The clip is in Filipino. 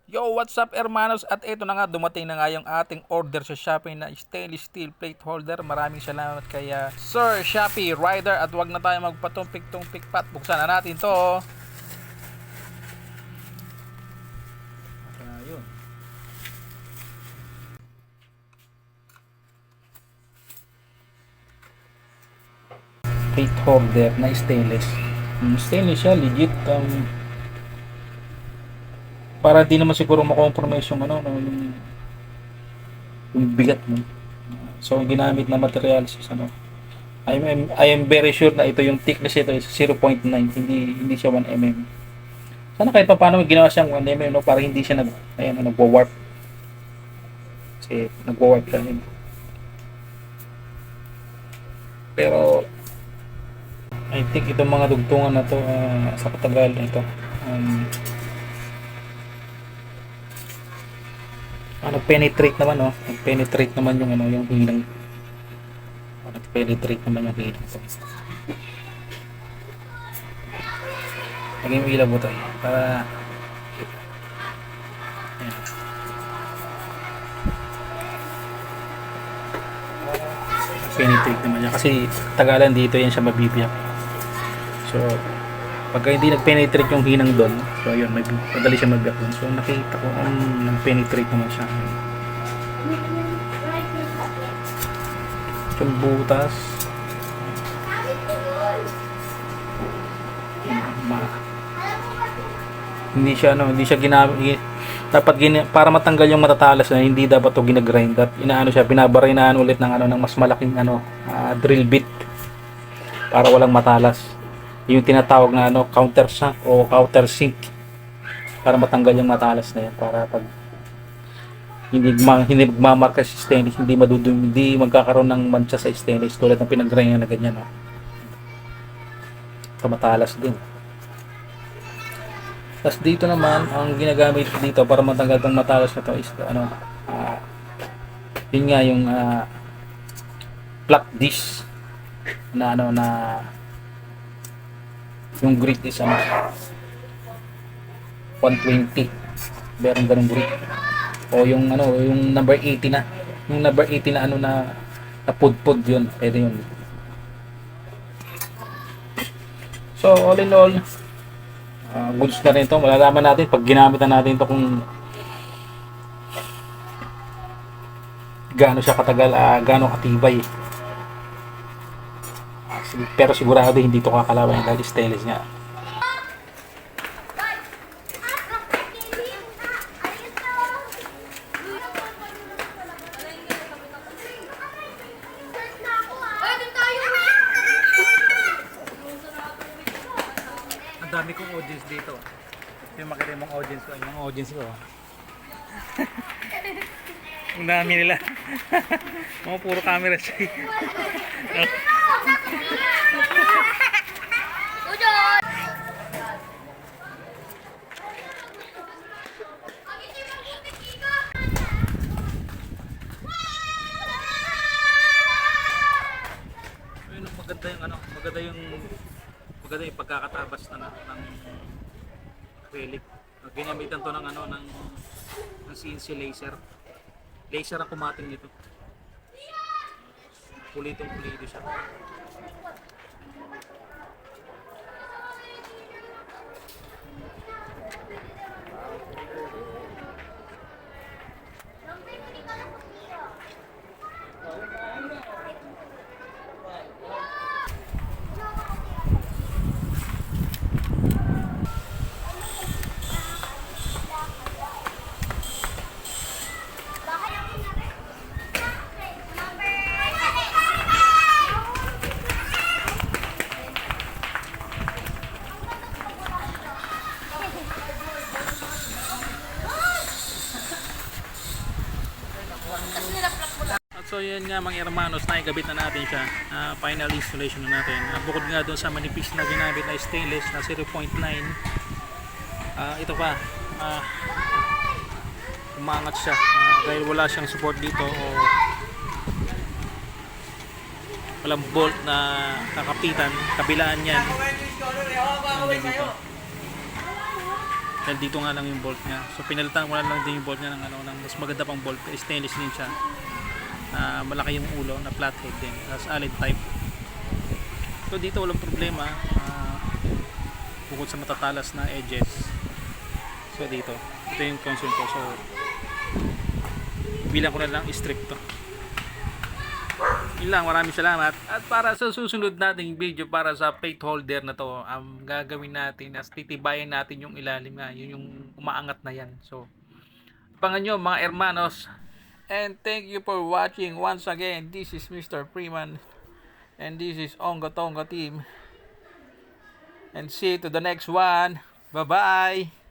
Yo, what's up hermanos? At ito na nga, dumating na nga yung ating order sa Shopee na stainless steel plate holder. Maraming salamat kay Sir Shopee Rider. At wag na tayo magpatumpik-tumpik pat. Buksan na natin to. Ayun. Plate holder na stainless. Stainless siya, legit. Para di naman siguro makompromise yung yung bigat mo. So ginamit na materials is I am very sure na ito yung thickness ito is 0.9, hindi siya 1 mm. Sana kahit paano ginawa siyang 1 mm, no, para hindi siya nagwa-warp. Kasi nagwa-warp siya din. Pero I think itong mga dugtungan na to sa katagal na ito nag-penetrate naman, nag-penetrate naman yung yung hilang. Nag-penetrate naman yung hilang. Lagyan mo ilaw mo tayo para penetrate naman niya kasi tagalan dito yan siya mabibiyak. So pagka hindi nag-penetrate yung hinang doon, so yun, madali siya mag-biyak doon. So nakita ko nag-penetrate naman siya. Yung butas hindi siya ginamit. Dapat para matanggal yung matatalas na hindi dapat to ginagrind at siya, binabarinahan ulit ng mas malaking drill bit para walang matalas. Yung tinatawag na countersunk o countersink para matanggal yung matalas na yan, para pag hindi magmamarka sa stainless, hindi magkakaroon ng mancha sa stainless tulad ng pinag-grind na ganyan, matalas din. Tapos dito naman ang ginagamit dito para matanggal ng matalas na to is yun nga yung flat disc na yung grit is 120, meron ganung grit, o yung yung number 80 na, yung number 80 na pudpud, yun pwede yun. So all in all, goods na rin ito. Malalaman natin pag ginamit na natin ito kung gaano siya katagal, gaano katibay. Pero sigurado hindi ito kakalaban dahil stainless nga. Ang dami kong audience dito. Yung makita mong audience ko. Ang dami nila. Mga puro camera siya. Maganda yung pagkakatabas ng acrylic. Ginamitan to ng CNC laser. Laser ang kumating nito. Pulitong-pulito siya. So yun nga mga hermanos, naikabit na natin siya. Final installation na natin. Bukod nga doon sa manipis na ginamit na stainless na 0.9, ito pa, umangat siya dahil wala siyang support dito o walang bolt na kakapitan, kabilaan yan. Dito. Dahil dito nga lang yung bolt niya. So pinalitan ko na lang din yung bolt niya ng ng mas maganda pang bolt. Stainless din siya. Malaki yung ulo na flathead din. Tapos allen type. So dito walang problema. Bukod sa matatalas na edges. So dito. Ito yung concern ko. So bilang ko na lang strip to. Yun lang, maraming salamat. At para sa susunod nating video para sa plate holder na to, gagawin natin as titibayan natin yung ilalim nga, yun yung umaangat na yan. So abangan nyo mga hermanos, and thank you for watching once again. This is Mr. Freeman and this is Onga Tonga team, and see you to the next one. Bye bye.